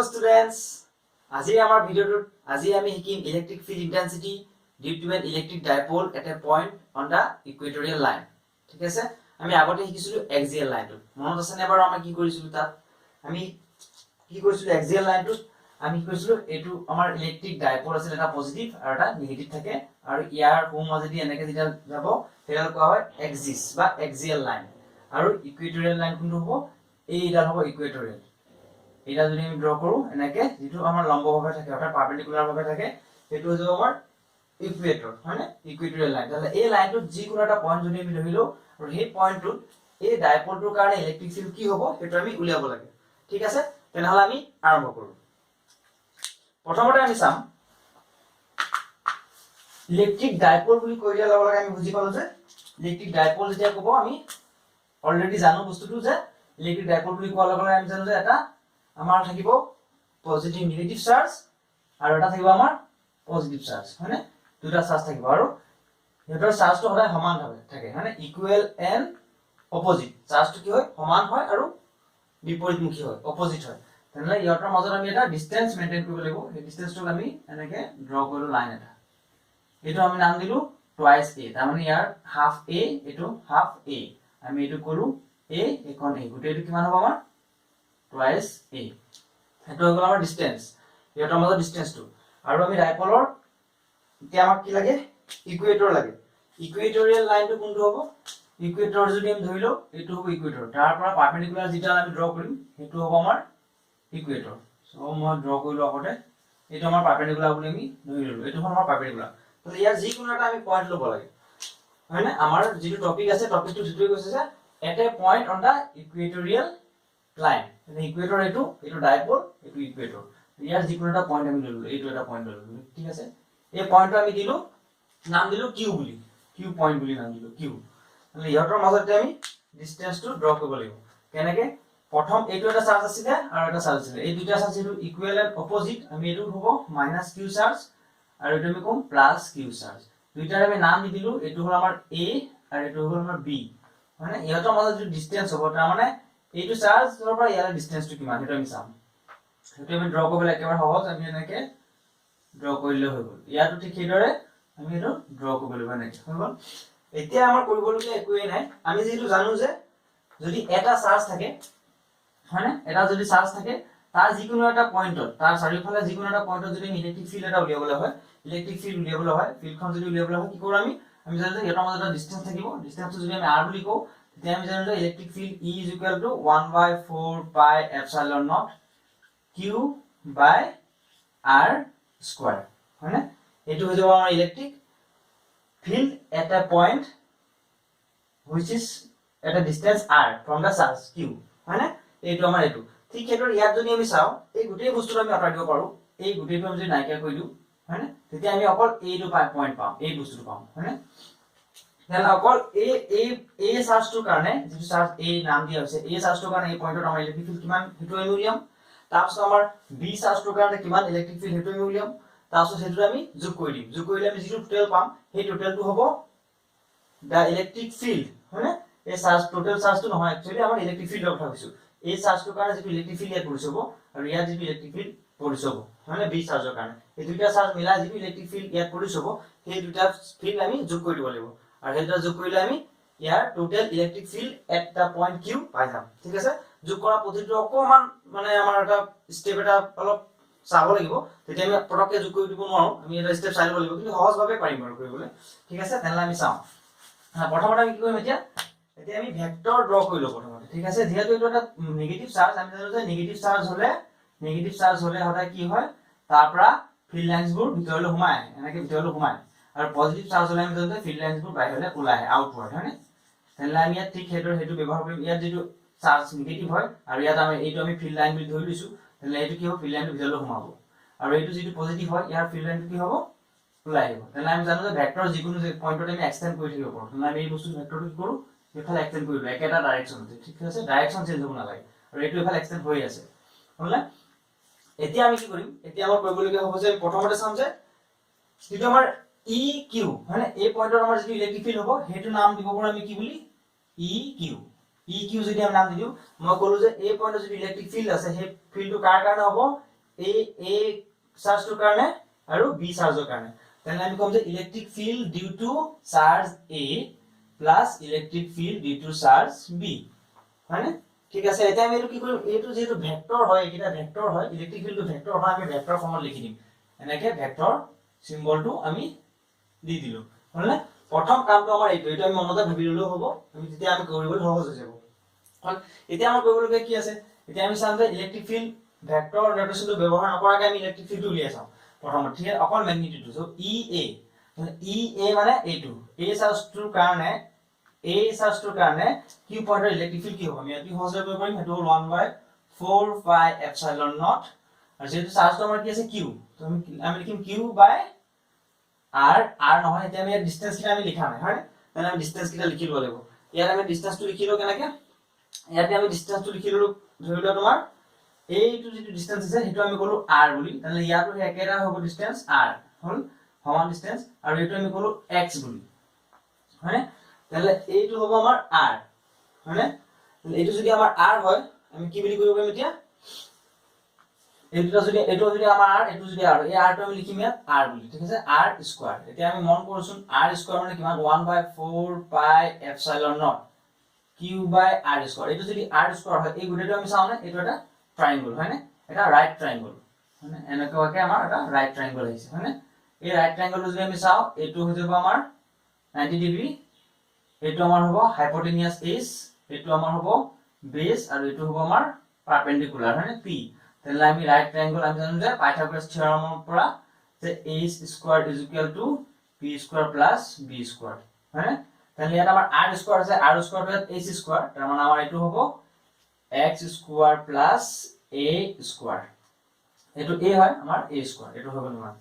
students, আজি আমাৰ ভিডিওটোত আজি আমি শিকিম electric field intensity due to an electric dipole at a point on the equatorial line. ঠিক আছে, আমি আগতে শিকিছিলো এক্সিয়েল লাইনটো। মনত আছে নে বাৰু আমি কি কৰিছিলো তাত? আমি কি কৰিছিলো এক্সিয়েল লাইনটোত আমি কি কৰিছিলো, এইটো আমাৰ ইলেক্ট্ৰিক ডাইপোল আছিল, এটা পজিটিভ আৰু এটা নিগেটিভ থাকে, আৰু ইয়াৰ সোঁ মাজেদি এনেকে যেতিয়া যাব সেইডাল কোৱা হয় এক্সিস বা এক্সিয়েল লাইন। আৰু ইকুৱেটৰিয়েল লাইন কোনটো হ'ব? এইডাল হ'ব ইকুৱেটৰিয়েল। এটা যদি আমি ড্ৰ কৰো এনেকে, যেটো আমাৰ লম্বভাৱে থাকে অৰ্থাৎ পাৰপেন্ডিকুলাৰ ভাৱে থাকে, সেইটো হৈ যাব আমাৰ ইকুৱেটৰ, হয় না? Equatorial line. তাহলে এই লাইনটোত যিকোনো এটা পয়েন্ট যদি আমি ধৰিলো আৰু সেই পয়েন্টটোত এই ডাইপোলটোৰ কাৰণে ইলেক্ট্ৰিক ফিল্ড কি হ'ব সেইটো আমি উলিয়াব লাগে। ঠিক আছে, তেনেহলে আমি আৰম্ভ কৰো। প্ৰথমতে আমি চাম ইলেক্ট্ৰিক ডাইপোল বুলি কৈ দিয়া লগে লগে আমি বুজি পালো যে ইলেক্ট্ৰিক ডাইপোল যেতিয়া ক'ব আমি অলৰেডি জানো বস্তুটো যে ইলেক্ট্ৰিক ডাইপোল বুলি কোৱাৰ লগে লগে আমি জানো যে এটা আমাৰ থাকিব পজিটিভ নিগেটিভ চাৰ্জ আৰু এটা থাকিব আমাৰ পজিটিভ চাৰ্জ, হয়নে? দুটা চাৰ্জ থাকিব আৰু হেতৰ চাৰ্জটো সদায় সমানভাৱে থাকে, হয়নে? Equal and opposite. চাৰ্জটো কি হয়? সমান হয় আৰু বিপৰীতমুখী হয়, অপোজিট হয়। তেনেহলে ইহঁতৰ মাজত আমি এটা ডিসটেন্স মেইনটেইন কৰিব লাগিব। এই ডিসটেন্সটোক আমি এনেকে ড্ৰ কৰিলো লাইন এটা। এইটো আমি নাম দিলো টুৱাইস a, তাৰ মানে ইয়াৰ হাফ a, এইটো হাফ a। আমি এইটো কৰো a, এইখন a, গোটেইটো কিমান হ'ব আমাৰ টুৱাইস a। সেইটো হৈ গ'ল আমাৰ ডিসটেন্স, ইহঁতৰ মাজত ডিসটেন্সটো। আৰু আমি ডাইপোলৰ এতিয়া আমাক কি লাগে? ইকুৱেটৰ লাগে। ইকুৱেটৰিয়েল লাইনটো কোনটো হ'ব? ইকুৱেটৰ যদি আমি ধৰিলো এইটো হ'ব ইকুৱেটৰ, তাৰ পৰা পাৰপেন্ডিকুলাৰ যেটা আমি ড্ৰ কৰিম সেইটো হ'ব আমাৰ ইকুৱেটৰ। সো মই ড্ৰ কৰিলো আগতে, এইটো আমাৰ পাৰপেন্ডিকুলাৰ বুলি আমি ধৰি ললো, এইটো হ'ল আমাৰ পাৰপেন্ডিকুলাৰ। তাহলে ইয়াৰ যিকোনো এটা আমি পয়েন্ট ল'ব লাগে, হয় না? আমাৰ যেটো টপিক আছে টপিকটো যেটোই কৈছে যে at A point on the equatorial line. Equator এইটো ডাইপোল, এইটো ইকুৱেটৰ। ইয়াৰ যিকোনো এটা পয়েন্ট আমি ললো, এইটো এটা পয়েন্ট ললো। ঠিক আছে, এই পয়েন্টটো আমি দিলো নাম দিলো কিউ বুলি, কিউ পয়েন্ট বুলি নাম দিলো কিউ। মানে ইহঁতৰ মাজতে আমি ডিসটেন্সটো ড্ৰ কৰিব লাগিব। কেনেকে? প্ৰথম এইটো এটা চাৰ্জ আছিল আৰু এটা চাৰ্জ আছিল, এই দুটা চাৰ্জ এইটো ইকুৱেল এণ্ড অপোজিট। আমি এইটো হ'ব মাইনাস কিউ চাৰ্জ আৰু এইটো আমি কম প্লাস কিউ চাৰ্জ। দুইটাৰ আমি নাম দি দিলো, এইটো হ'ল আমাৰ এ আৰু এইটো হ'ল আমাৰ বি, মানে ইহঁতৰ মাজত যে ডিসটেন্স হ'ব, তাৰ মানে এইটো চাৰ্জৰ পৰা ইয়াৰ ডিসটেন্সটো কিমান সেইটো আমি চাম। সেইটো আমি ড্ৰ কৰিবলৈ একেবাৰে সহজ, আমি এনেকে ড্ৰ কৰিলে হৈ গ'ল। ইয়াতো ঠিক সেইদৰে আমি এইটো ড্ৰ কৰিব লাগিব, এনেকে হৈ গ'ল। এতিয়া আমাৰ কৰিবলগীয়া একোৱেই নাই। আমি যেহেতু জানো যে যদি এটা চাৰ্জ থাকে, হয়নে? এটা যদি চাৰ্জ থাকে তাৰ যিকোনো এটা পয়েন্টত, তাৰ চাৰিওফালে যিকোনো এটা পয়েন্টত যদি ইলেক্ট্ৰিক ফিল্ড এটা উলিয়াবলৈ হয়, ইলেক্ট্ৰিক ফিল্ড উলিয়াবলৈ হয়, ফিল্ডখন যদি উলিয়াবলৈ হয় কি কৰো আমি? আমি জানো যে ইহঁতৰ মাজত এটা ডিসটেন্স থাকিব। ডিসটেন্সটো যদি আমি r বুলি কওঁ তেতিয়া আমি জানো যে electric field E = 1/4 pi epsilon naught q by r square, হয়নে? এইটো হৈ যাব আমাৰ electric field at a point which is at a distance r from the charge q, হয়নে? এইটো আমাৰ এইটো ঠিক হেতৰ ইয়াত যদি আমি চাও এই গোটেই বস্তুটো আমি আঁতৰাই দিব পাৰো, এই গোটেইটো আমি যদি নাইকিয়া কৰি দিও, হয়নে? তেতিয়া আমি অকল এইটো পয়েন্ট পাম, এই বস্তুটো পাম, হয়নে? দেন অকল এই চাৰ্জটোৰ কাৰণে যেটো চাৰ্জ a নাম দিয়া হৈছে, এই চাৰ্জটোৰ কাৰণে এই পয়েন্টত আমাৰ ইলেক্ট্ৰিক ফিল্ড কিমান সেইটো আমি উলিয়াম। তাৰপিছত আমাৰ b চাৰ্জটোৰ কাৰণে কিমান ইলেক্ট্ৰিক ফিল্ড সেইটো আমি উলিয়াম। তাৰপিছত সেইটো আমি যোগ কৰি দিম, যোগ কৰিলে আমি যেটো টোটাল পাম সেই টোটালটো হ'ব দা ইলেক্ট্ৰিক ফিল্ড, হয়নে? এই চাৰ্জ টোটাল চাৰ্জটো নহয়, একচুয়ালি আমাৰ ইলেক্ট্ৰিক ফিল্ডৰ কথা কৈছো। এই চাৰ্জটোৰ কাৰণে যেটো ইলেক্ট্ৰিক ফিল্ড ইয়াত পৰিছে হ'ব আৰু ইয়াত যেটো ইলেক্ট্ৰিক ফিল্ড পৰিছে হ'ব, হয়নে? b চাৰ্জৰ কাৰণে এই দুটা চাৰ্জ মিলাই যেটো ইলেক্ট্ৰিক ফিল্ড ইয়াত পৰিছে হ'ব, সেই দুটা ফিল্ড আমি যোগ কৰি দিব লাগিব। আৰু হেইটা যোগ কৰিলে আমি ইয়াৰ total electric field at the point q পাই যাম। ঠিক আছে, যোগ কৰা পদ্ধতিটো অকমান মানে আমাৰ এটা স্টেপ এটা অলপ চাব লাগিব, তেতিয়া আমি পটককে যোগ কৰি দিব নোৱাৰো, আমি এটা স্টেপ চাই ল'ব লাগিব, কিন্তু সহজভাৱে পাৰিম বাৰু কৰিবলৈ। ঠিক আছে, তেনেহলে আমি চাওঁ। প্ৰথমতে আমি কি কৰিম এতিয়া আমি ভেক্টৰ ড্ৰ কৰি লও প্ৰথমতে। ঠিক আছে, যেহেতু এইটো এটা নেগেটিভ চাৰ্জ, আমি জানো যে নেগেটিভ চাৰ্জ হলে সদায় কি হয়, তাৰ পৰা ফিল্ড লাইনছবোৰ ভিতৰলৈ সোমাই আহে, এনেকে ভিতৰলৈ সোমাই। আৰু পজিটিভ চাৰ্জ হলে আমি জানো যে ফিল্ড লাইনছবোৰ বাহিৰলৈ ওলাই আহে, আউটৱাৰ্ড, হয়নে? তেনেহলে আমি ইয়াত ঠিক সেইটো ব্যৱহাৰ কৰিম। ইয়াত যেটো চাৰ্জ নেগেটিভ হয় আৰু ইয়াত আমি এইটো আমি ফিল্ড লাইন বুলি ধৰি লৈছো, তেনেহলে এইটো কি হ'ব, ফিল্ড লাইনটো ভিতৰলৈ সোমাব। আৰু এইটো যেটো পজিটিভ হয় ইয়াৰ ফিল্ড লাইনটো কি হ'ব, ওলাই আহিব। তেনেহলে আমি জানো যে ভেক্টৰ যিকোনো পয়েন্টত আমি এক্সটেন্ড কৰি থাকিব পাৰো। তেনেহলে আমি এই বস্তু ভেক্টৰটো কি কৰো, এফালে এক্সটেন্ড কৰি দিও একেটা ডাইৰেকচনতে। ঠিক আছে, ডাইৰেকচন চেঞ্জ হ'ব নালাগে, আৰু এইটো এফালে এক্সটেন্ড হৈ আছে। নহলে এতিয়া আমি কি কৰিম, এতিয়া আমাৰ কৰিবলগীয়া হ'ব যে প্ৰথমতে চাম যে যেটো আমাৰ EQ, মানে এই পয়েন্টত আমাৰ যেটো ইলেক্ট্ৰিক ফিল্ড হ'ব সেইটো নাম দিব পাৰো আমি কি বুলি, EQ যদি আমি নাম দি দিও, মই ক'লো যে এই পয়েন্টত যেটো ইলেক্ট্ৰিক ফিল্ড আছে সেই ফিল্ডটো কাৰ কাৰণে হ'ব, A চাৰ্জটোৰ কাৰণে আৰু B চাৰ্জৰ কাৰণে তেনে আমি কম যে electric field due to charge A plus electric field due to charge B হয়নে ঠিক আছে এটা আমি এটো কি কৰিম এটো যেটো ভেক্টৰ হয় এটা ভেক্টৰ হয় ইলেক্ট্ৰিক ফিল্ডটো ভেক্টৰ হয় আমি ভেক্টৰ ফৰ্মত লিখি দিম এনেকে ভেক্টৰ সিম্বলটো আমি দি দিলো হলনে প্ৰথম কামটো আমাৰ এইটো আমি মনতে ভাবি ললেও হ'ব আমি যেতিয়া আমি কৰিবলৈ সহজ হৈ যাব হল এতিয়া আমাৰ কৰিবলগীয়া কি আছে এতিয়া আমি চাম যে ইলেক্ট্ৰিক ফিল্ড ভেক্টৰ নোটেশনটো ব্যৱহাৰ নকৰাকৈ আমি ইলেক্ট্ৰিক ফিল্ডটো উলিয়াই চাম প্ৰথমতে ঠিক আছে অকল ম্যাগনিটিউডটো সো EA মানে এইটো A চাৰ্জটোৰ কাৰণে A চাৰ্জটোৰ কাৰণে কিউ পইণ্টৰ ইলেক্ট্ৰিক ফিল্ড কি হ'ব আমি ইয়াত সহজে কৰিব পাৰিম হেতু 1/4 পাই এপসাইলন নট আৰু যেহেতু চাৰ্জটো আমাৰ কি আছে কিউ তো আমি লিখিম কিউ বাই r নহয় এতিয়া আমি ডিসটেন্স কিটা আমি লিখা নাই হয় মানে আমি ডিসটেন্স কিটা লিখি লব লাগিব ইয়াত আমি ডিসটেন্সটো লিখিলো কেনেকে ইয়াতে আমি ডিসটেন্সটো লিখিলো ধৰিলো তোমাৰ এইটো যেটো ডিসটেন্স আছে হেতু আমি কলো r বুলি তাহলে ইয়াতো একেটা হ'ব ডিসটেন্স r হল সমান ডিসটেন্স আৰু এইটো আমি কলো x বুলি হয় তাহলে এইটো হ'ব আমাৰ r হয়নে এইটো যদি আমাৰ r হয় আমি কি বুলি কৰিব পাৰিম এতিয়া এইটো যদি আমাৰ r এইটো যদি r এই r টো আমি লিখিম ইয়াত r বুলি ঠিক আছে r স্কয়াৰ এতিয়া আমি মন কৰছুন r স্কয়াৰ মানে কিমান 1/4 pi epsilon naught q by r square এইটো যদি r স্কয়াৰ হয় এই গুটেটো আমি চাওনে এইটো এটা ট্ৰায়াঙ্গল হয়নে এটা ৰাইট ট্ৰায়াঙ্গল মানে এনেকুৱাকে আমাৰ এটা ৰাইট ট্ৰায়াঙ্গল আহিছে হয়নে এই ৰাইট ট্ৰায়াঙ্গলটো যদি আমি চাও এইটো হৈ যাব আমাৰ 90 ডিগ্ৰী এইটো আমাৰ হ'ব হাইপোটেনিয়াস h এইটো আমাৰ হ'ব বেস আৰু এইটো হ'ব আমাৰ পাৰপেন্ডিকুলাৰ হয়নে p তাহলে আমি ৰাইট ট্ৰায়াঙ্গল আমি জানো যে পাইথাগোৰাস থিওৰামৰ পৰা যে h square p square b square হয়নে তাহলে ইয়াত আমাৰ r স্কয়াৰ আছে r স্কয়াৰ হল h স্কয়াৰ তাৰ মানে আমাৰ এইটো হ'ব x স্কয়াৰ a স্কয়াৰ এইটো a হয় আমাৰ a স্কয়াৰ এইটো হ'ব নহয়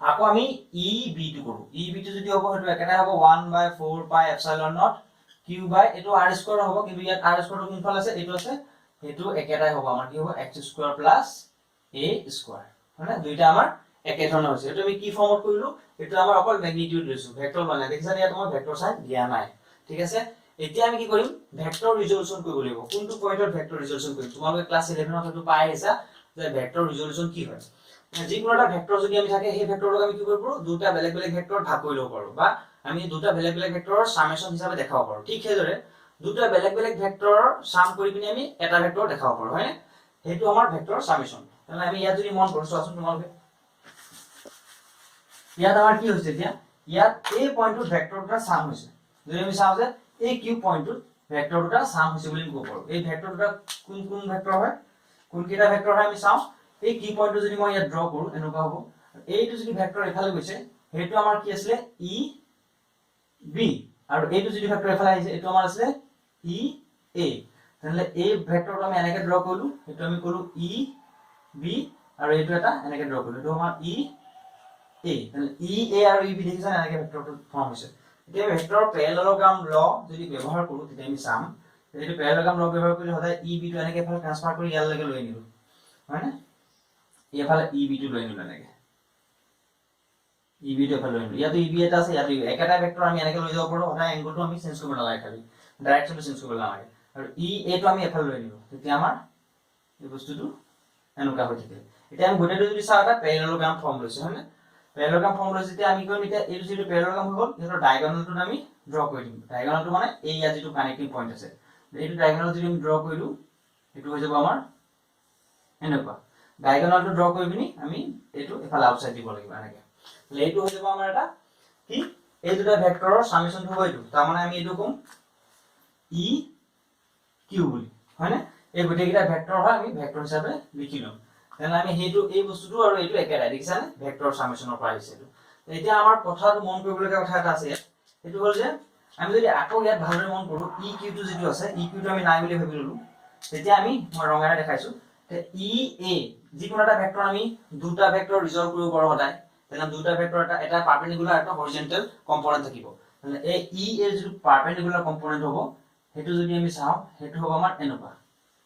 আকৌ আমি EB টো কৰো EB টো যদি হ'ব হেতু একেটাই হ'ব 1/4 পাই এপসাইলন নট q বাই এটো r স্কয়ার হ'ব কিন্তু ইয়াত r স্কয়ার টো কোনফাল আছে এইটো আছে হেতু একেটাই হ'ব আমাৰ কি হ'ব x স্কয়াৰ a স্কয়াৰ মানে দুইটা আমাৰ একে ধৰণৰ হৈছে এটো আমি কি ফৰ্মত কৰিলো এটো আমাৰ অকল ম্যাগনিটিউড লৈছো ভেক্টৰ মানে দেখিছা ইয়াত আমাৰ ভেক্টৰ সাইন দিয়া নাই ঠিক আছে এতিয়া আমি কি কৰিম ভেক্টৰ ৰিজল্যুশন কৰিব লাগিব কোনটো পইণ্টত ভেক্টৰ ৰিজল্যুশন কৰিম তোমালোকে ক্লাস 11 ত পাই আহিছা যে ভেক্টৰ ৰিজল্যুশন কি হয় যিকোনো এটা ভেক্টৰ যদি আমি থাকে সেই ভেক্টৰক আমি কি কৰিব পাৰো দুটা বেলেগ বেলেগ ভেক্টৰ ভাগ কৰি লব পাৰো বা আমি দুটা বেলেগ বেলেগ ভেক্টৰৰ সামেশন হিচাপে দেখাব পাৰো ঠিক সেইদৰে দুটা বেলেগ বেলেগ ভেক্টৰৰ সাম কৰি পিনে আমি এটা ভেক্টৰ দেখাব পাৰো হয় হেতু আমাৰ ভেক্টৰ সামেশন তাহলে আমি ইয়াত যদি মন কৰছো আসুন তোমালোকে ইয়াত আমাৰ কি হৈছে এতিয়া ইয়াত এই পইণ্টৰ ভেক্টৰ দুটা সাম হৈছে যদি আমি চাও যে এই কিউ পইণ্টৰ ভেক্টৰ দুটা সাম হৈছে বুলি ক'ব পাৰো এই ভেক্টৰ দুটা কোন কোন ভেক্টৰ হয় কোন কেইটা ভেক্টৰ হয় আমি চাও এই কি পইণ্টটো যদি মই ইয়াত ড্ৰ কৰো এনেকুৱা হ'ব এইটো যদি ভেক্টৰ এফালে গৈছে হেতু আমাৰ কি আছিল ই বি আৰু এইটো যদি ভেক্টৰ এফালে আহিছে এটো আমাৰ আছিল ই এ তাহলে এই ভেক্টৰটো আমি এনেকৈ ড্ৰ কৰিলো এটো আমি কলো ই বি আৰু এইটো এটা এনেকৈ ড্ৰ কৰিলো এটো আমাৰ ই এ তাহলে ই এ আৰু ই বি দেখিছা এনেকৈ ভেক্টৰটো ফৰ্ম হৈছে এতিয়া ভেক্টৰ প্যাৰালেলোগ্ৰাম ল যদি ব্যৱহাৰ কৰো তেতিয়া আমি চাম এইটো প্যাৰালেলোগ্ৰাম ল ব্যৱহাৰ কৰিলে সদায় ই বি টো এনেকৈ এফালে ট্ৰান্সফাৰ কৰি ইয়াৰ লৈকে লৈ আনিলো হয়নে এফালে ই বি টো লৈ আনিলো এনেকৈ ই বি টো এফালে লৈ আনিলো ইয়াতো ই বি এটা আছে ইয়াতো একেটা ভেক্টৰ আমি এনেকৈ লৈ যাব পাৰো সদায় এংগলটো আমি চেঞ্জ কৰিব নালাগে খালি ডাইৰেকশনটো চেঞ্জ কৰিব নালাগে আৰু ই এ টো আমি এফালে লৈ আনিলো তেতিয়া আমাৰ এই বস্তুটো এনেকুৱা হৈ থাকে এতিয়া আমি গোটেইটো যদি চাও এটা প্যাৰালেলোগ্ৰাম ফৰ্ম লৈছে হয়নে প্যাৰালেলোগ্ৰাম ফৰ্ম লৈছে তেতিয়া আমি কৰিম এতিয়া এই যিটো প্যাৰালেলোগ্ৰাম হৈ গ'ল এটো ডায়াগোনালটো আমি ড্ৰ কৰি দিম ডায়াগোনালটো মানে এই ইয়াত যিটো কানেক্টিং পইণ্ট আছে এইটো ডায়াগোনাল যদি আমি ড্ৰ কৰিলো এটো হৈ যাব আমাৰ এনেকুৱা ডায়াগোনালটো ড্ৰ কৰি পিনি আমি এটো এফালে আউটসাইড দিব লাগিব এনেকৈ তাহলে এইটো হৈ যাব আমাৰ এটা কি এই দুটা ভেক্টৰৰ সামেশনটো হ'ব এইটো তাৰ মানে আমি এইটো কম ই কিউ বুলি হয়নে এই গোটেইকেইটা ভেক্টৰ হয় আমি ভেক্টৰ হিচাপে লিখি লম তেনে আমি হেতু এই বস্তুটো আৰু এইটো একেটাই দেখিছানে ভেক্টৰ সামেশনৰ পৰা আহিছে এইটো এতিয়া আমাৰ কথাটো মন কৰিবলগীয়া কথা এটা আছে এইটো হ'ল যে আমি যদি আকৌ ইয়াত ভালদৰে মন কৰো ই কিউ টো যিটো আছে ই কিউ টো আমি নাই বুলি ভাবি ললো তেতিয়া আমি মই ৰঙাৰে দেখাইছো ই এ যিকোনো এটা ভেক্টৰ আমি দুটা ভেক্টৰ ৰিজল্ভ কৰিব পাৰো সদায় তেনে দুটা ভেক্টৰ এটা পাৰপেন্ডিকুলাৰ এটা হৰিজন্টাল কম্পোনেন্ট থাকিব মানে এই ই এৰ যিটো পারপেন্ডিকুলার কম্পোনেন্ট হ'ব হেতু যদি আমি চাও হেতু হ'ব আমাৰ এনেকুৱা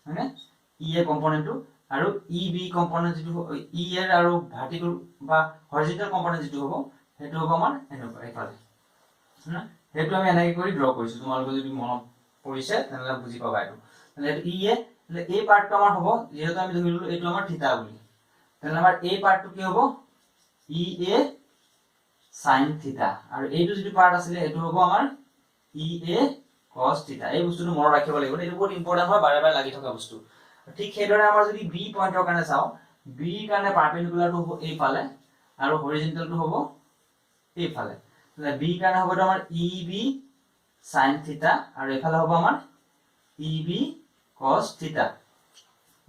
মানে ই এ কম্পোনেন্টটো আৰু ই বি কম্পোনেন্ট যিটো ই এৰ আৰু ভাৰ্টিকেল বা হৰিজন্টাল কম্পোনেন্ট যিটো হ'ব হেতু হ'ব আমাৰ এনেকুৱা এফালে না হেতু আমি এনেকৈ কৰি ড্ৰ কৰিছো তোমালোকে যদি মনত পৰিছে তেনে বুজি পাবা এইটো মানে ই এ এই পাৰ্টটো আমাৰ হ'ব যেহেতু আমি ধৰিলো এইটো আমাৰ থিটা বুলি তাহলে আমাৰ এই পাৰ্টটো কি হ'ব EA sin থিটা আৰু এইটো যেটো পাৰ্ট আছিল এটো হ'ব আমাৰ EA cos থিটা এই বস্তুটো মনত ৰাখিব লাগিব এটো বহুত ইম্পৰ্টেন্ট হয় বাৰে বাৰে লাগি থকা বস্তু ঠিক সেইদৰে আমাৰ যদি B পইণ্টৰ কাৰণে চাও B কাৰণে পাৰপেন্ডিকুলাৰটো হ'ব এই ফালে আৰু হৰিজন্টেলটো হ'ব এই ফালে তাহলে B কাৰণে হ'ব আমাৰ EB sin থিটা আৰু এফালে হ'ব আমাৰ EB cos থিটা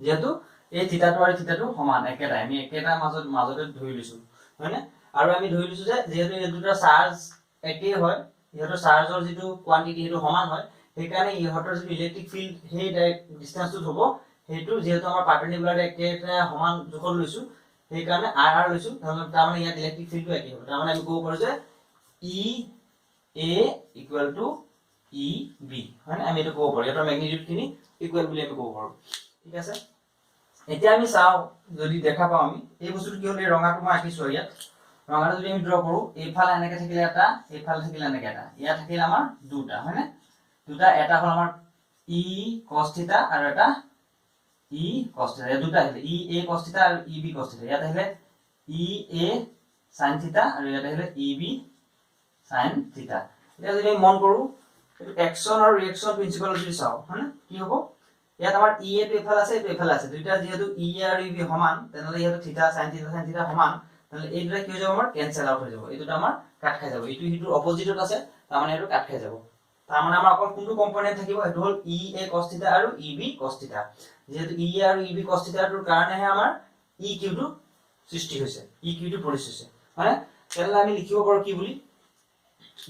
যেহেতু এই থিটাটো আৰু থিটাটো সমান একেটা আমি একেটা মাজতে ধৰি লৈছো হয়নে আৰু আমি ধৰি লৈছো যে যেহেতু এই দুটা চাৰ্জ একেই হয় ইহতৰ চাৰ্জৰ যেটো কোৱান্টিটি হেতু সমান হয় সেইকাৰণে ইহতৰ যেটো ইলেক্ট্ৰিক ফিল্ড সেই ডিসটেন্সটো হ'ব হেতু যেহেতু আমাৰ পাৰপেন্ডিকুলাৰ একেটা সমান জোখত লৈছো সেইকাৰণে r লৈছো তাৰ মানে ইয়াত ইলেক্ট্ৰিক ফিল্ডটো একেই হ'ব তাৰ মানে আমি ক'ব পাৰো যে EA EB হয়নে আমি এটো ক'ব পাৰো ইয়াৰ ম্যাগনিটিউড খিনি ইকুৱেল বুলি আমি ক'ব পাৰো ঠিক আছে এতিয়া আমি চাও যদি দেখা পাও আমি এই বস্তুটো কি হলে ৰঙাটো মই আঁকিছো ইয়াত ৰঙাটো যদি আমি ড্ৰ কৰো এইফালে এনেকে থাকিলে এটা এইফালে থাকিলে এনেকে এটা ইয়া থাকিলে আমাৰ দুটা হয়নে দুটা এটা হল আমাৰ E cos থিটা আৰু এটা E cos থিটা এই দুটা আহিলে EA cos থিটা আৰু EB cos থিটা ইয়াত আহিলে EA sin থিটা আৰু ইয়াত আহিলে EB sin থিটা এতিয়া যদি মন কৰো এটো অ্যাকশন আৰু ৰিঅ্যাকশন প্ৰিন্সিপাল যদি চাও হয়নে কি হ'ব ইয়াত আমাৰ EA টো এফালে আছে এটো এফালে আছে দুইটা যেহেতু EA আৰু EB সমান তেনলে ইয়াত থিটা sin থিটা সমান তাহলে এই দুটা কি হৈ যাব আমাৰ ক্যান্সেল আউট হৈ যাব এই দুটা আমাৰ কাট খাই যাব এইটো হিটো অপোজিটত আছে তাৰ মানে এটো কাট খাই যাব তাৰ মানে আমাৰ অকল কোনটো কম্পোনেন্ট থাকিব এটো হল EA cos থিটা আৰু EB cos থিটা যেহেতু EA আৰু EB cos থিটাৰ কাৰণেহে আমাৰ EQ টো সৃষ্টি হৈছে EQ টো প্ৰডিউস হৈছে মানে তেনলে আমি লিখিব পাৰো কি বুলি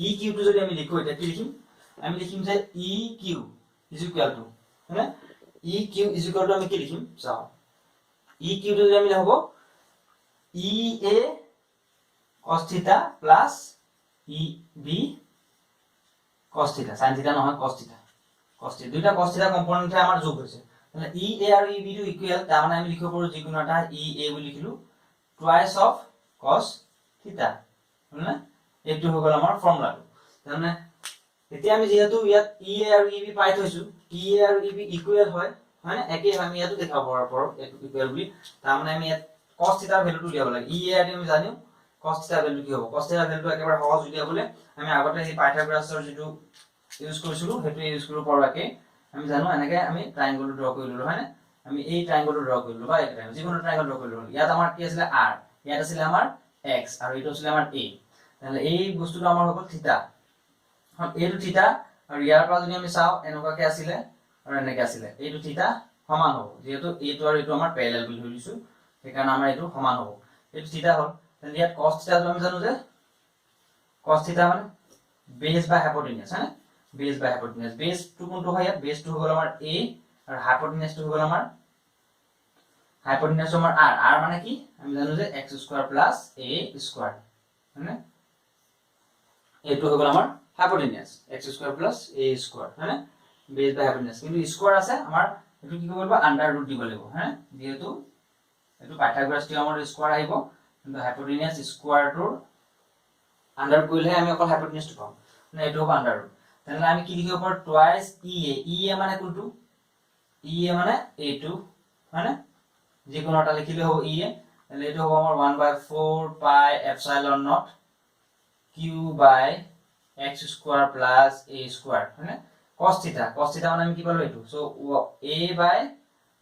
EQ টো যদি আমি লিখো এটা কি লিখিম আমি লিখিম যে EQ is equal to মানে EQ is equal to আমি কি লিখিম চাও EQ টো যদি আমি লিখব EA cos থিটা plus EB cos থিটা sin থিটা নহয় cos থিটা দুইটা cos থিটা কম্পোনেন্টে আমাৰ যোগ হৈছে মানে EA আৰু EB টো ইকুৱেল তাৰ মানে আমি লিখিব পাৰো যিকোনো এটা EA বুলি লিখিলো twice of cos থিটা হয়নে এইটো হৈ গল আমাৰ ফৰ্মুলাটো মানে এতিয়া আমি যেহেতু ইয়াত EA আৰু EB পাই থৈছো EA আৰু EB ইকুৱেল হয় মানে একেই আমি ইয়াতো দেখাব পাৰো ইকুৱেল বুলি তাৰ মানে আমি ইয়াত cos থিটাৰ ভ্যালুটো উলিয়াব লাগে EA আৰু আমি জানিও cos থিটাৰ ভ্যালু কি হ'ব cos থিটাৰ ভ্যালুটো একেবাৰে সহজ উলিয়াবলে আমি আগতে এই পাইথাগোৰাছৰ যেটো ইউজ কৰিছিলো হেতু ইউজ কৰিব পাৰো একে আমি জানো এনেকে আমি ট্ৰায়াঙ্গলটো ড্ৰ কৰি ললো হয়নে আমি এই ট্ৰায়াঙ্গলটো ড্ৰ কৰিলো বা এটা যিকোনো ট্ৰায়াঙ্গল ড্ৰ কৰিলো ইয়াত আমাৰ কি আছিল r ইয়াত আছিল আমাৰ x আৰু এইটো আছিল আমাৰ a তাহলে এই বস্তুটো আমাৰ হ'ব থিটা এইটো থিটা আৰু ইয়াৰ পৰা যদি আমি চাও এনেকুৱাকে আছিল আৰু এনেকে আছিল এইটো থিটা সমান হ'ব যেহেতু এইটো আৰু এইটো আমাৰ প্যাৰেলাল বুলি ধৰিছো সেইকাৰণে আমাৰ এইটো সমান হ'ব এইটো থিটা হ'ল তেনে ইয়াত cos থিটাটো আমি জানো যে cos থিটা মানে বেস বা হাইপোটেনিয়াস হয়নে বেস বা হাইপোটেনিয়াস বেসটো কোনটো হয় ইয়াত বেসটো হ'ল আমাৰ a আৰু হাইপোটেনিয়াসটো হ'ল আমাৰ হাইপোটেনিয়াস আমাৰ r মানে কি আমি জানো যে x² + a² হয়নে এইটো হৈ গল আমাৰ হাইপোটেনিয়াস x² + a² হয়নে বেস বা হাইপোটেনিয়াস কিন্তু স্কয়াৰ আছে আমাৰ এটো কি কৰিব আন্ডাৰ ৰুট দিব লাগিব হ্যাঁ যেহেতু এটো পাইথাগোৰাছ থিওৰামৰ স্কয়াৰ আহিব কিন্তু হাইপোটেনিয়াস স্কয়াৰটোৰ আন্ডাৰ কৰিলে আমি অকল হাইপোটেনিয়াসটো পাম মানে এটো হ'ব আন্ডাৰ ৰুট তেনে আমি কি লিখিব পাৰো টুৱাইস EA মানে কোনটো EA মানে এইটো হয়নে যিকোনো এটা লিখিলে হ'ব EA তেনে এটো হ'ব আমাৰ 1/4 pi epsilon naught q by x² + a² হয়নে cos থিটা মানে আমি কি পালো এটো সো a by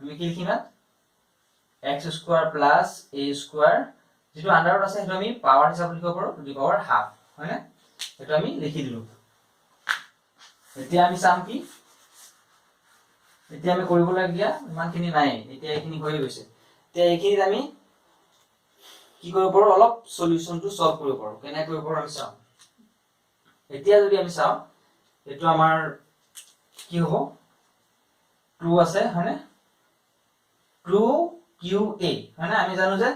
আমি কি লিখিম x² + a² যেটো আন্ডাৰত আছে হেতু আমি পাৱাৰ হিচাপে লিখিব পাৰো টু দি পাৱাৰ হাফ হয়নে এটো আমি লিখি দিলো এতিয়া আমি চাম কি এতিয়া আমি কৰিব লাগিয়া ইমানখিনি নাই এতিয়া এইখিনি হৈ গৈছে এতিয়া এইখিনিত আমি কি কৰিব পাৰো অলপ সলিউশনটো সলভ কৰিব পাৰো কেনে কৰিব পাৰো আমি চাম এতিয়া যদি আমি চাও এটো আমাৰ কি হ'ব 2 আছে হয়নে 2qa হয়নে আমি জানো যে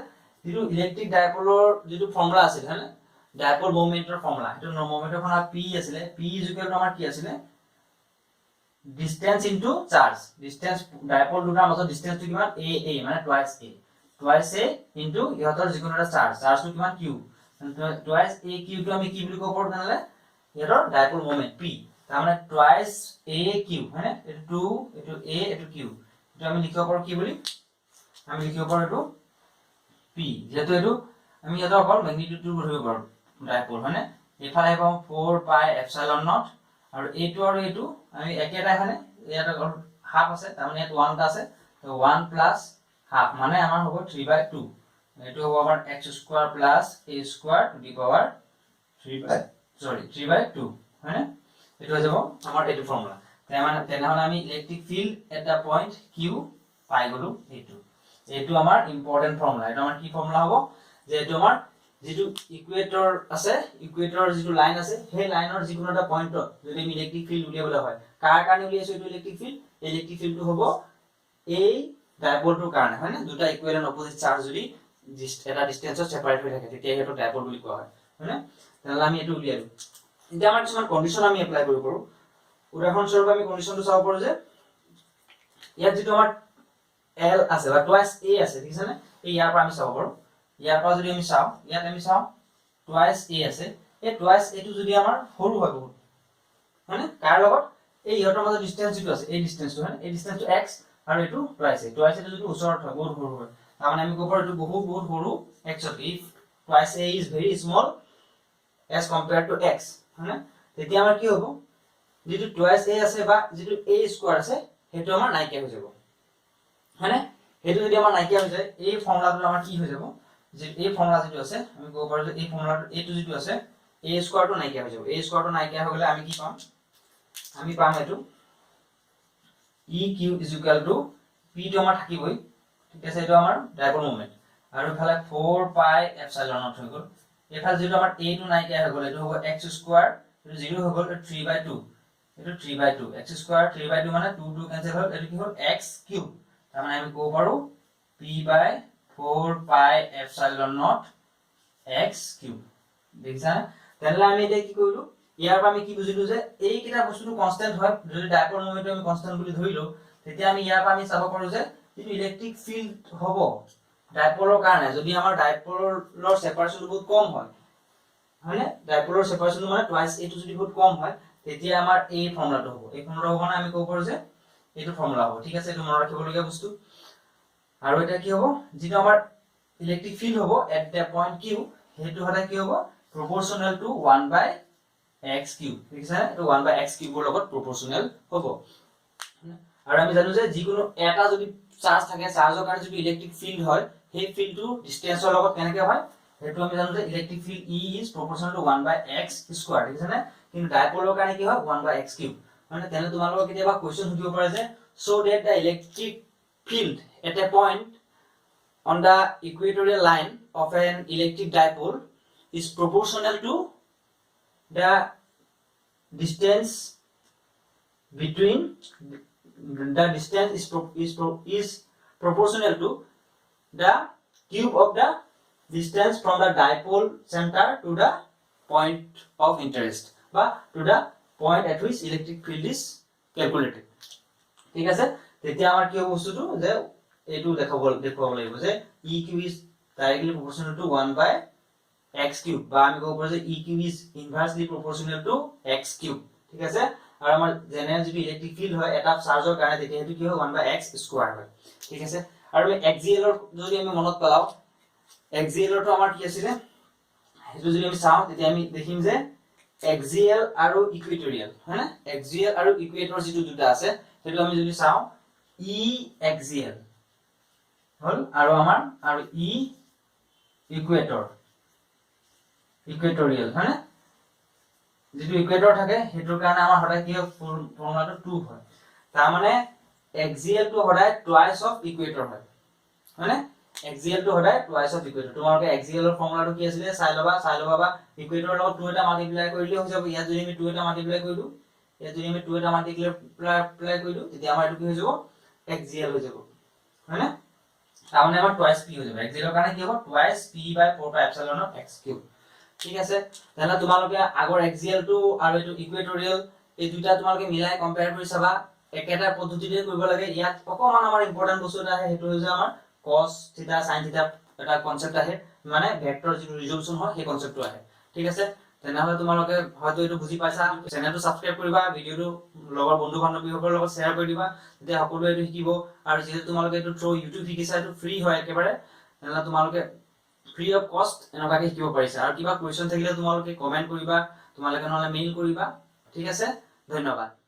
যেটো ইলেক্ট্ৰিক ডাইপোলৰ যেটো ফৰ্মুলা আছে হয়নে ডাইপোল মোমেন্টৰ ফৰ্মুলা এটো মোমেন্টৰ ফৰ্মুলা p আছিল p আমাৰ কি আছিল distance into charge distance dipole দুটাৰ মাজত ডিসটেন্সটো কিমান a মানে টুৱাইস a ইনটু ইহতৰ যিকোনো এটা চাৰ্জটো কিমান q টুৱাইস a q টো আমি কি বুলি ক'ব পাৰো তেনলে ইহতৰ ডাইপোল মোমেন্ট p তাৰ মানে টুৱাইস a q হয়নে এটো 2 এটো a এটো q এটো আমি লিখিব পাৰো কি বুলি আমি লিখিব পাৰো এটো পি যেহেতু এইটো আমি এটা অকল ম্যাগনিটিউডটো ধৰিব পাৰো ডাইপল হয়নে এফালে পাওঁ 4 পাই এপসাইলন নট আৰু এইটো আমি একেটাই হয়নে ইয়াত হাফ আছে তাৰমানে ইয়াত 1 টা আছে তো 1 প্লাস হাফ মানে আমাৰ হ'ব 3/2 এইটো হ'ব আমাৰ x square plus a square to the power 3/2 হয়নে এইটো হৈ যাব আমাৰ এইটো ফৰ্মুলা তেনেহলে আমি electric field at the point q পাই গলো এইটো আমাৰ ইম্পৰ্টেন্ট ফৰ্মুলা এটা আমাৰ কি ফৰ্মুলা হ'ব যে এইটো আমাৰ যেটো ইকুৱেটৰ আছে ইকুৱেটৰৰ যেটো লাইন আছে সেই লাইনৰ যিকোনো এটা পইণ্টত যদি আমি ইলেক্ট্ৰিক ফিল্ড উলিয়াবলৈ হয় কাৰ কাৰণে উলিয়াইছো এইটো ইলেক্ট্ৰিক ফিল্ডটো হ'ব এই ডাইপলটোৰ কাৰণে হয় না দুটা ইকুৱেল এণ্ড অপোজিট চাৰ্জ যদি এটা ডিসটেন্সত সেপাৰেট হৈ থাকে তেতিয়া সেইটো ডাইপল বুলি কোৱা হয় হয়নে তেনেহলে আমি এইটো উলিয়ালো এতিয়া আমাৰ কিছুমান কন্ডিশন আমি এপ্লাই কৰিব পাৰো উদাহৰণস্বৰূপে আমি কন্ডিশনটো চাব পাৰো যে ইয়াত যেটো আমাৰ L আছে বা টুৱাইস A আছে ঠিক আছে নে এই ইয়াৰ পৰা আমি চাব পাৰো ইয়াৰ পৰা যদি আমি চাও ইয়াত আমি চাও টুৱাইস A আছে এই টুৱাইস A টো যদি আমাৰ সৰু হয় বহুত মানে কাৰ লগত এই ইহতৰ মাজৰ ডিসটেন্স যেটো আছে এই ডিসটেন্সটো হয় এই ডিসটেন্সটো x আৰু এটো টুৱাইস A যদি ওচৰত হয় বহুত সৰু হয় তাৰমানে আমি ক'ব পাৰো এটো বহুত সৰু x if twice A is very small as compared to x হয়নে তেতিয়া আমাৰ কি হ'ব যেটো twice A আছে বা যেটো A স্কয়াৰ আছে হেতু আমাৰ নাইকিয়া হৈ যাব হয়নে হেতু যদি আমাৰ নাইকিয়া হৈ যায় এই ফৰ্মুলাটো আমাৰ কি হৈ যাব যে এই ফৰ্মুলা যেটো আছে আমি ক'ব পাৰো যে এই ফৰ্মুলাটো এটো যেটো আছে A স্কয়াৰটো নাইকিয়া হৈ যাব A স্কয়াৰটো নাইকিয়া হৈ গলে আমি কি পাম আমি পাম এটো EQ P টো আমাৰ থাকিবই ঠিক আছে এটো আমাৰ ডাইপল মোমেন্ট আৰু ইফালে 4 পাই এপসাইলন নট হৈ গল এফালে যেটো আমাৰ a টো নাইকিয়া হৈ গল এটো হ'ব x স্কয়াৰ এটো 0 হৈ গল 3/2 এটো 3/2 x স্কয়াৰ 3/2 মানে 2 2 ক্যান্সেল হ'ল এটো কি হ'ল x কিউব তাৰ মানে আমি ক'ব পাৰো p/4 পাই এপসাইলন নট x কিউব দেখিছা তেনলে আমি এটা কি কৰিলো ইয়াৰ পৰা আমি কি বুজিলো যে এই কিটা বস্তুটো কনস্ট্যান্ট হয় যদি ডাইপল মোমেন্ট আমি কনস্ট্যান্ট বুলি ধৰিলো তেতিয়া আমি ইয়াৰ পৰা আমি চাব পাৰো যে যেটো ইলেক্ট্ৰিক ফিল্ড হ'ব ডাইপলৰ কাৰণে যদি আমাৰ ডাইপলৰ সেপাৰেশনটো বহুত কম হয় হয়নে ডাইপলৰ সেপাৰেশনটো মানে টুৱাইস A টো যদি বহুত কম হয় তেতিয়া আমাৰ এই ফৰ্মুলাটো হ'ব এই ফৰ্মুলা হ'ব মানে আমি ক'ব পাৰো যে এইটো ফৰ্মুলা হ'ব ঠিক আছে এইটো মনত ৰাখিবলগীয়া বস্তু আৰু এটা কি হ'ব যেটো আমাৰ ইলেক্ট্ৰিক ফিল্ড হ'ব এট দ্য পইণ্ট q হেতু হলে কি হ'ব proportional to 1/x cube ঠিক আছে এটো 1/x cube ৰ লগত proportional হ'ব আৰু আমি জানো যে যিকোনো এটা যদি চাৰ্জ থাকে চাৰ্জৰ কাৰণে যদি ইলেক্ট্ৰিক ফিল্ড হয় সেই ফিল্ডটো ডিসটেন্সৰ লগত কেনেকৈ হয় হেতু আমি জানো যে electric field E is proportional to 1/x square ঠিক আছে নে কিন্তু ডাইপলৰ কাৰণে কি হয় 1/x cube মানে তেনে তোমালোকক কেতিয়াবা কোৱেশ্চন সুধিব পাৰে যে so that the electric field at a point on the equatorial line of an electric dipole is proportional to the distance between the distance is proportional to the cube of the distance from the dipole center to the point of interest বা to the point at which electric field is calculated ঠিক আছে তেতিয়া আমাৰ কি হ'ব বস্তুটো যে এটো দেখুৱাব লাগিব যে EQ is directly proportional to 1/x cube বা আমি ক'ব পাৰো যে EQ is inversely proportional to x cube ঠিক আছে আৰু আমাৰ জেনেৰেল যদি ইলেক্ট্ৰিক ফিল্ড হয় এটা চাৰ্জৰ কাৰণে তেতিয়া হেতু কি হয় 1/x স্কয়াৰ হয় ঠিক আছে আৰু এক্সিএল ৰ যদি আমি মনত পেলাও এক্সিএল ৰ তো আমাৰ কি আছিল হেতু যদি আমি চাও তেতিয়া আমি দেখিম যে এক্সিএল আৰু ইকুৱেটৰিয়েল হয় না এক্সিএল আৰু ইকুৱেটৰ যেটো দুটা আছে হেতু আমি যদি চাও ই এক্সিএল হল আৰু আমাৰ আৰু ই ইকুৱেটৰিয়েল হয় না যেটো ইকুৱেটৰ থাকে হেতুৰ কাৰণে আমাৰ হঠাৎ কি ফৰ্মুলাটো 2 হয় তাৰ মানে এক্সিএল টো হঠাৎ টুৱাইস অফ ইকুৱেটৰ হয় মানে এক্সিএল টো হঠাৎ টুৱাইস অফ ইকুৱেটৰ তোমালোকে এক্সিএল ৰ ফৰ্মুলাটো কি আছিল চাই লবা বা ইকুৱেটৰৰ লগত 2 এটা মাল্টিপ্লাই কৰিলে হৈ যাব ইয়াত যদি আমি 2 এটা মাল্টিপ্লাই কৰিলো ইয়াত যদি আমি 2 এটা মাল্টিপ্লাই কৰিলো তেতিয়া আমাৰ এটো কি হৈ যাব এক্সিএল হৈ যাব হয়নে তাৰমানে আমাৰ টুৱাইস p হৈ যাব এক্সিএল ৰ কাৰণে কি হ'ব টুৱাইস p/4 পাই এপসাইলন নট x কিউব ঠিক আছে তেনে তোমালোকে আগৰ এক্সিএল টো আৰু এটো ইকুৱেটৰিয়েল এই দুটা তোমালোকে মিলাই কম্পেয়াৰ কৰি চাবা একেটা পদ্ধতিতে কৰিব লাগে ইয়াত অকমান আমাৰ ইম্পৰ্টেন্ট বস্তু এটা আছে হেতু হৈছে আমাৰ cos θ sin θ এটা কনসেপ্ট আহে মানে ভেক্টৰ যেটো ৰিজল্যুশন হয় সেই কনসেপ্টটো আহে ঠিক আছে তেনেহলে তোমালোকে হয়তো এটো বুজি পাইছা চেনেলটো সাবস্ক্ৰাইব কৰিবা ভিডিওটো লগৰ বন্ধু বান্ধৱীসকলৰ লগত শেয়াৰ কৰি দিবা তেতিয়া সকলোৱে এটো শিকিব আৰু যেহেতু তোমালোকে এটো থ্ৰু ইউটিউব শিকিছা এটো ফ্ৰী হয় একেবাৰে তেনেহলে তোমালোকে ফ্ৰী অফ কষ্ট এনেকুৱাকে শিকিব পাৰিছা আৰু কিবা কুৱেশ্যন থাকিলে তোমালোকে কমেন্ট কৰিবা তোমালোকে নহলে মেইল কৰিবা ঠিক আছে ধন্যবাদ